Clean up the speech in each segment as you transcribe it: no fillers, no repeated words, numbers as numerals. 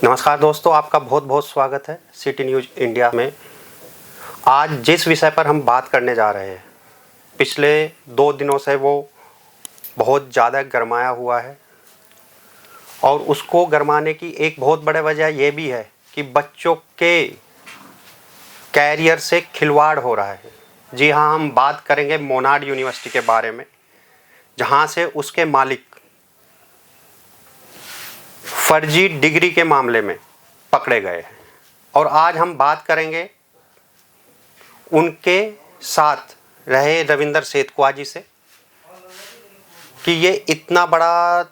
नमस्कार दोस्तों, आपका बहुत बहुत स्वागत है सिटी न्यूज़ इंडिया में। आज जिस विषय पर हम बात करने जा रहे हैं, पिछले 2 दिनों से वो बहुत ज़्यादा गरमाया हुआ है और उसको गरमाने की एक बहुत बड़ी वजह ये भी है कि बच्चों के कैरियर से खिलवाड़ हो रहा है। जी हाँ, हम बात करेंगे मोनाड यूनिवर्सिटी के बारे में, जहाँ से उसके मालिक फर्जी डिग्री के मामले में पकड़े गए हैं। और आज हम बात करेंगे उनके साथ रहे रविंदर सेतकुआ जी से कि ये इतना बड़ा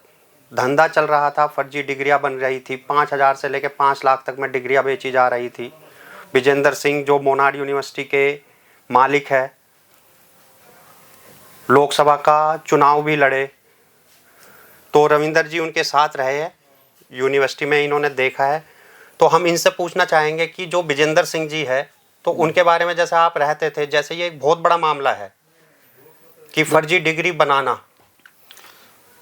धंधा चल रहा था, फर्जी डिग्रियां बन रही थी, 5,000 से लेकर 5 लाख तक में डिग्रियां बेची जा रही थी। विजेंद्र सिंह जो मोनाड यूनिवर्सिटी के मालिक है, लोकसभा का चुनाव भी लड़े, तो रविंदर जी उनके साथ रहे हैं, यूनिवर्सिटी में इन्होंने देखा है। तो हम इनसे पूछना चाहेंगे कि जो विजेंद्र सिंह जी है, तो उनके बारे में जैसे आप रहते थे, जैसे ये एक बहुत बड़ा मामला है कि फर्जी डिग्री बनाना।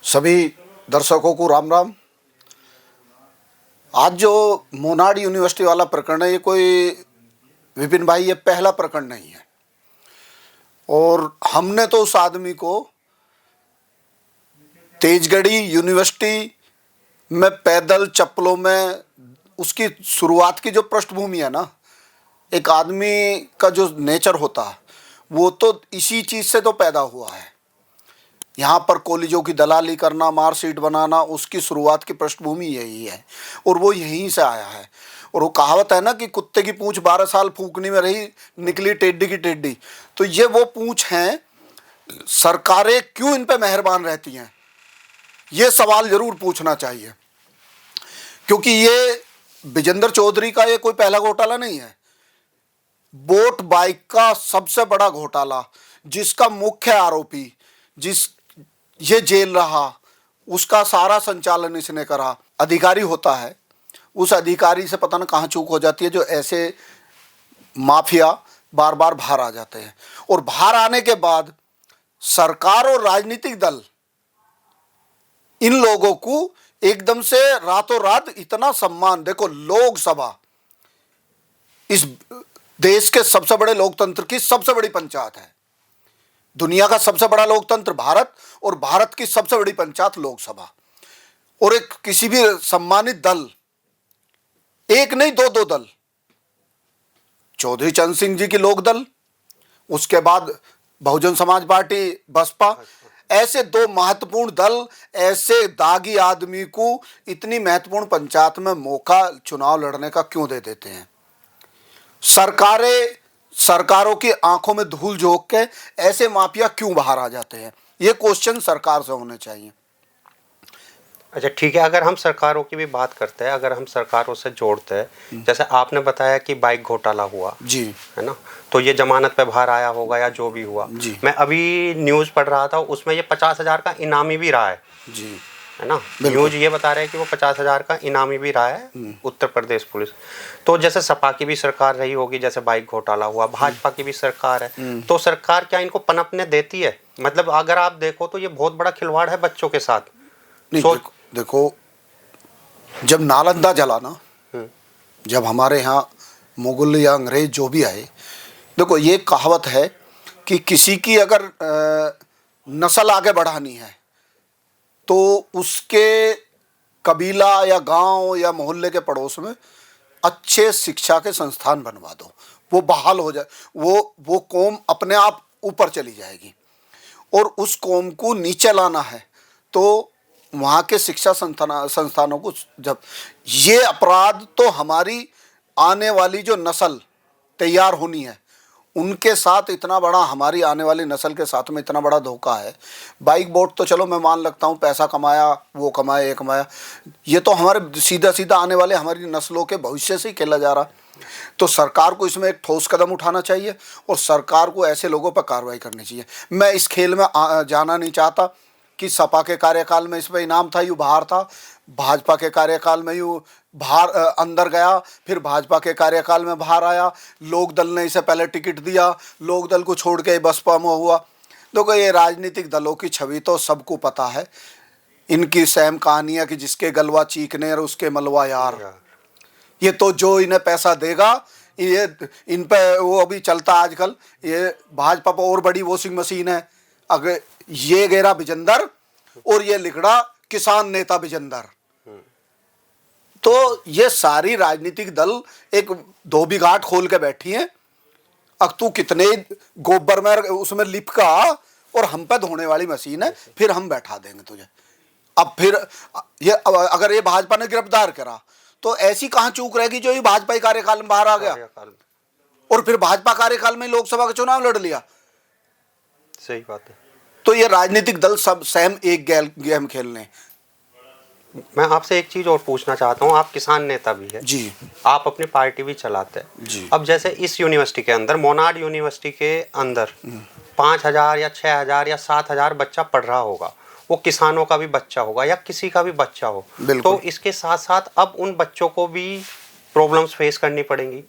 सभी दर्शकों को राम राम। आज जो मोनाड यूनिवर्सिटी वाला प्रकरण है, ये कोई विपिन भाई ये पहला प्रकरण नहीं है। और हमने तो उस आदमी को तेजगढ़ी यूनिवर्सिटी में पैदल चप्पलों में उसकी शुरुआत की जो पृष्ठभूमि है ना, एक आदमी का जो नेचर होता है वो तो इसी चीज़ से तो पैदा हुआ है। यहाँ पर कॉलेजों की दलाली करना, मार्कशीट बनाना, उसकी शुरुआत की पृष्ठभूमि यही है और वो यहीं से आया है। और वो कहावत है ना कि कुत्ते की पूंछ 12 साल फूकने में रही, निकली टेढ़ी की टेढ़ी। तो ये वो पूंछ हैं। सरकारें क्यों इन पे मेहरबान रहती हैं, ये सवाल जरूर पूछना चाहिए, क्योंकि ये विजेंद्र चौधरी का ये कोई पहला घोटाला नहीं है। बोट बाइक का सबसे बड़ा घोटाला, जिसका मुख्य आरोपी ये जेल रहा, उसका सारा संचालन इसने करा। अधिकारी होता है, उस अधिकारी से पता न कहाँ चूक हो जाती है, जो ऐसे माफिया बार बार बाहर आ जाते हैं। और बाहर आने के बाद सरकार और राजनीतिक दल इन लोगों को एकदम से रातों रात इतना सम्मान। देखो, लोकसभा इस देश के सबसे बड़े लोकतंत्र की सबसे बड़ी पंचायत है। दुनिया का सबसे बड़ा लोकतंत्र भारत, और भारत की सबसे बड़ी पंचायत लोकसभा। और एक किसी भी सम्मानित दल, एक नहीं दो दल, चौधरी चरण सिंह जी की लोकदल, उसके बाद बहुजन समाज पार्टी बसपा, ऐसे 2 महत्वपूर्ण दल ऐसे दागी आदमी को इतनी महत्वपूर्ण पंचायत में मौका चुनाव लड़ने का क्यों दे देते हैं? सरकारों की आंखों में धूल झोंक के ऐसे माफिया क्यों बाहर आ जाते हैं? ये क्वेश्चन सरकार से होने चाहिए। अच्छा, ठीक है। अगर हम सरकारों की भी बात करते हैं, अगर हम सरकारों से जोड़ते हैं, जैसे आपने बताया कि बाइक घोटाला हुआ जी, है ना, तो ये जमानत पे बाहर आया होगा या जो भी हुआ जी। मैं अभी न्यूज़ पढ़ रहा था, उसमें ये 50,000 का इनामी भी रहा है जी, है ना। न्यूज़ ये बता रहे हैं कि वो 50,000 का इनामी भी रहा है उत्तर प्रदेश पुलिस। तो जैसे सपा की भी सरकार रही होगी, जैसे बाइक घोटाला हुआ, भाजपा की भी सरकार है, तो सरकार क्या इनको पनपने देती है? मतलब अगर आप देखो तो ये बहुत बड़ा खिलवाड़ है बच्चों के साथ। देखो, जब नालंदा जला ना, जब हमारे यहाँ मुगल या अंग्रेज जो भी आए, देखो ये कहावत है कि किसी की अगर नस्ल आगे बढ़ानी है तो उसके कबीला या गांव या मोहल्ले के पड़ोस में अच्छे शिक्षा के संस्थान बनवा दो, वो बहाल हो जाए, वो कौम अपने आप ऊपर चली जाएगी। और उस कौम को नीचे लाना है तो वहाँ के शिक्षा संस्थानों को, जब ये अपराध तो हमारी आने वाली जो नस्ल तैयार होनी है उनके साथ इतना बड़ा, हमारी आने वाली नस्ल के साथ में इतना बड़ा धोखा है। बाइक बोट तो चलो मैं मान लगता हूँ, पैसा कमाया, वो कमाया, ये कमाया, ये तो हमारे सीधा सीधा आने वाले हमारी नस्लों के भविष्य से ही खेला जा रहा। तो सरकार को इसमें एक ठोस कदम उठाना चाहिए और सरकार को ऐसे लोगों पर कार्रवाई करनी चाहिए। मैं इस खेल में जाना नहीं चाहता कि सपा के कार्यकाल में इस पर इनाम था, यूँ बाहर था, भाजपा के कार्यकाल में यूँ बाहर अंदर गया, फिर भाजपा के कार्यकाल में बाहर आया, लोक दल ने इसे पहले टिकट दिया, लोक दल को छोड़ के बसपा में हुआ। देखो, ये राजनीतिक दलों की छवि तो सबको पता है, इनकी सेम कहानियाँ कि जिसके गलवा चीकने और उसके मलवा यार। ये तो जो इन्हें पैसा देगा, ये इन पे वो अभी चलता आजकल, ये भाजपा पर और बड़ी वॉशिंग मशीन है। अगर ये गेरा विजेंदर और ये लिखड़ा किसान नेता विजेंदर, तो ये सारी राजनीतिक दल एक धोबी घाट खोल के बैठी है। अब तू कितने गोबर में उसमें लिपका और हम पे धोने वाली मशीन है, फिर हम बैठा देंगे तुझे। अब फिर ये अगर ये भाजपा ने गिरफ्तार करा तो ऐसी कहां चूक रहेगी जो ये भाजपा कार्यकाल में बाहर आ गया और फिर भाजपा कार्यकाल में लोकसभा का चुनाव लड़ लिया। सही बात है। तो ये राजनीतिक दल सब सहम एक गेम खेलने। मैं आपसे एक चीज और पूछना चाहता हूँ, आप किसान नेता भी है जी, आप अपनी पार्टी भी चलाते हैं जी। अब जैसे इस यूनिवर्सिटी के अंदर, मोनाड यूनिवर्सिटी के अंदर 5,000 या 6,000 या 7,000 बच्चा पढ़ रहा होगा, वो किसानों का भी बच्चा होगा या किसी का भी बच्चा हो, तो इसके साथ साथ अब उन बच्चों को भी प्रॉब्लम्स फेस करनी पड़ेंगी,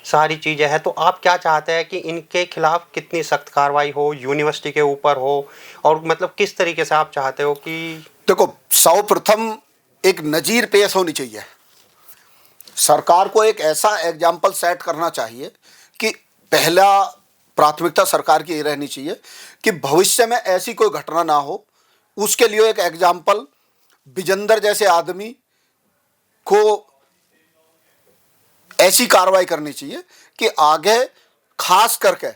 सारी चीज़ें हैं। तो आप क्या चाहते हैं कि इनके खिलाफ कितनी सख्त कार्रवाई हो, यूनिवर्सिटी के ऊपर हो, और मतलब किस तरीके से आप चाहते हो कि? देखो, सर्वप्रथम एक नजीर पेश होनी चाहिए। सरकार को एक ऐसा एग्जाम्पल सेट करना चाहिए कि पहला प्राथमिकता सरकार की ये रहनी चाहिए कि भविष्य में ऐसी कोई घटना ना हो। उसके लिए एक एग्जाम्पल विजेंदर जैसे आदमी को ऐसी कार्रवाई करनी चाहिए कि आगे खास करके,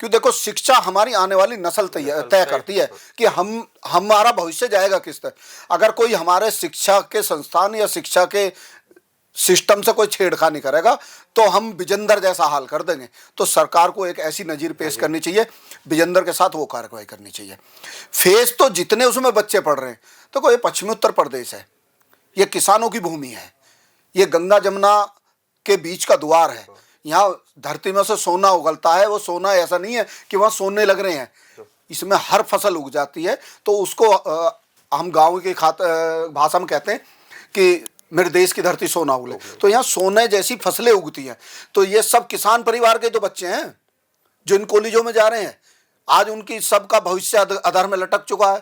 क्यों देखो, शिक्षा हमारी आने वाली नस्ल तय करती है कि हमारा भविष्य जाएगा किस तरह। अगर कोई हमारे शिक्षा के संस्थान या शिक्षा के सिस्टम से कोई छेड़खानी करेगा तो हम विजेंदर जैसा हाल कर देंगे। तो सरकार को एक ऐसी नजीर पेश करनी चाहिए, विजेंदर के साथ वो कार्रवाई करनी चाहिए। फेस तो जितने उसमें बच्चे पढ़ रहे हैं, तो कोई पश्चिमी उत्तर प्रदेश है, ये किसानों की भूमि है, ये गंगा जमुना के बीच का द्वार है, यहाँ धरती में से सोना उगलता है। वो सोना ऐसा नहीं है कि वहाँ सोने लग रहे हैं, इसमें हर फसल उग जाती है। तो उसको हम गाँव की भाषा में कहते हैं कि मेरे देश की धरती सोना उगले। तो यहाँ सोने जैसी फसलें उगती हैं। तो ये सब किसान परिवार के तो बच्चे हैं जो इन कॉलेजों में जा रहे हैं। आज उनकी सबका भविष्य अधर में लटक चुका है।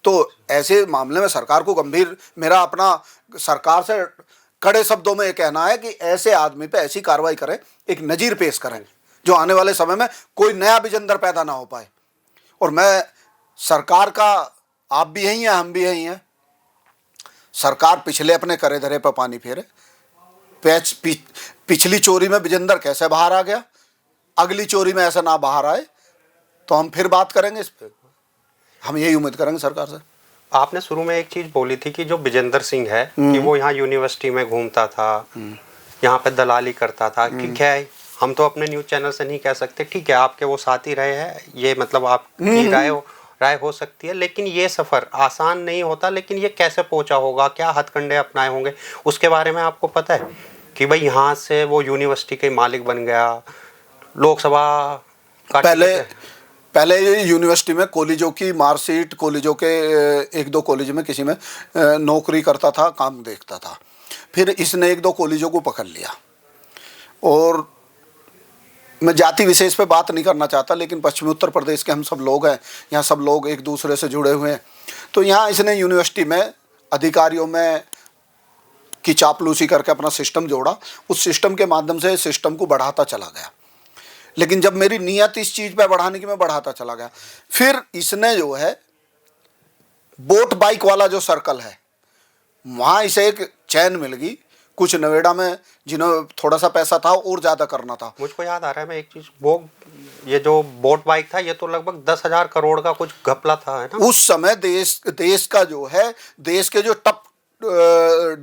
तो ऐसे मामले में सरकार को गंभीर, मेरा अपना सरकार से कड़े शब्दों में ये कहना है कि ऐसे आदमी पे ऐसी कार्रवाई करें, एक नजीर पेश करें जो आने वाले समय में कोई नया विजेंदर पैदा ना हो पाए। और मैं सरकार का, आप भी यही हैं, हम भी यही हैं, सरकार पिछले अपने करे धरे पर पानी फेरे। पिछली चोरी में विजेंदर कैसे बाहर आ गया, अगली चोरी में ऐसा ना बाहर आए, तो हम फिर बात करेंगे इस पर। हम यही उम्मीद करेंगे सरकार से। आपने शुरू में एक चीज बोली थी कि जो विजेंदर सिंह है कि वो यहाँ यूनिवर्सिटी में घूमता था, यहाँ पे दलाली करता था, कि क्या है, हम तो अपने न्यूज चैनल से नहीं कह सकते, ठीक है, आपके वो साथी रहे हैं, ये मतलब आपकी राय हो सकती है, लेकिन ये सफ़र आसान नहीं होता। लेकिन ये कैसे पहुंचा होगा, क्या हथकंडे अपनाए होंगे, उसके बारे में आपको पता है कि भाई यहाँ से वो यूनिवर्सिटी के मालिक बन गया, लोकसभा का पहले यूनिवर्सिटी में कॉलेजों की मार्कशीट, कॉलेजों के एक दो कॉलेज में किसी में नौकरी करता था, काम देखता था। फिर इसने एक दो कॉलेजों को पकड़ लिया। और मैं जाति विशेष पे बात नहीं करना चाहता, लेकिन पश्चिमी उत्तर प्रदेश के हम सब लोग हैं, यहाँ सब लोग एक दूसरे से जुड़े हुए हैं। तो यहाँ इसने यूनिवर्सिटी में अधिकारियों में की चापलूसी करके अपना सिस्टम जोड़ा। उस सिस्टम के माध्यम से सिस्टम को बढ़ाता चला गया। लेकिन जब मेरी नीयत इस चीज़ पे बढ़ाने की, मैं बढ़ाता चला गया। फिर इसने जो है बोट बाइक वाला जो सर्कल है, वहाँ इसे एक चैन मिल गई। कुछ नोएडा में जिन्होंने थोड़ा सा पैसा था और ज़्यादा करना था। मुझको याद आ रहा है, मैं एक चीज़, वो ये जो बोट बाइक था, ये तो लगभग 10,000 करोड़ का कुछ घपला था, है ना? उस समय देश का जो है, देश के जो टॉप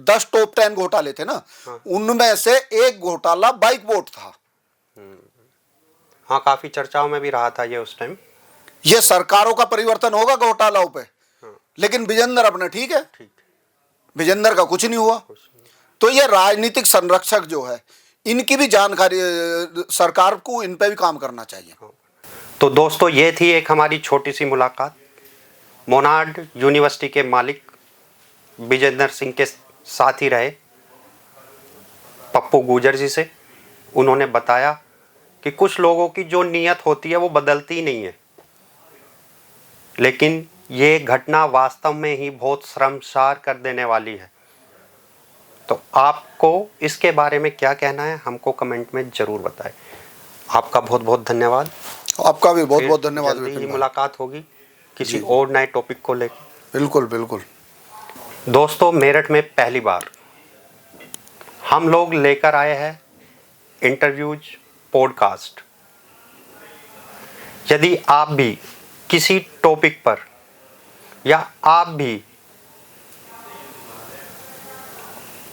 10 घोटाले थे ना, हाँ। उनमें से एक घोटाला बाइक बोट था। हाँ, काफी चर्चाओं में भी रहा था ये उस टाइम। ये सरकारों का परिवर्तन होगा घोटालाओं पे, हाँ। लेकिन विजेंदर अपने ठीक है, विजेंदर का कुछ नहीं हुआ। तो ये राजनीतिक संरक्षक जो है, इनकी भी जानकारी सरकार को इन पे भी काम करना चाहिए। तो दोस्तों, ये थी एक हमारी छोटी सी मुलाकात मोनाड यूनिवर्सिटी के मालिक विजेंदर सिंह के साथ ही रहे पप्पू गुर्जर जी से। उन्होंने बताया कि कुछ लोगों की जो नीयत होती है वो बदलती नहीं है, लेकिन ये घटना वास्तव में ही बहुत शर्मसार कर देने वाली है। तो आपको इसके बारे में क्या कहना है हमको कमेंट में ज़रूर बताएं। आपका बहुत बहुत धन्यवाद। आपका भी बहुत फिर बहुत धन्यवाद जल्दी ही विपिन भाई। मुलाकात होगी किसी जी। और नए टॉपिक को लेकर। बिल्कुल बिल्कुल। दोस्तों, मेरठ में पहली बार हम लोग लेकर आए हैं इंटरव्यूज पॉडकास्ट। यदि आप भी किसी टॉपिक पर या आप भी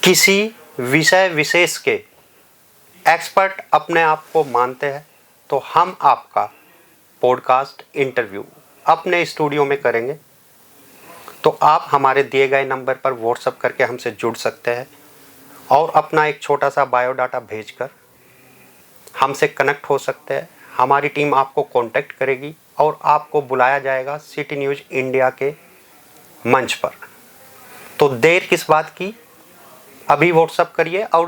किसी विषय विशेष के एक्सपर्ट अपने आप को मानते हैं तो हम आपका पॉडकास्ट इंटरव्यू अपने स्टूडियो में करेंगे। तो आप हमारे दिए गए नंबर पर व्हाट्सएप करके हमसे जुड़ सकते हैं और अपना एक छोटा सा बायोडाटा भेजकर हमसे कनेक्ट हो सकते हैं। हमारी टीम आपको कांटेक्ट करेगी और आपको बुलाया जाएगा सिटी न्यूज़ इंडिया के मंच पर। तो देर किस बात की, अभी व्हाट्सएप करिए और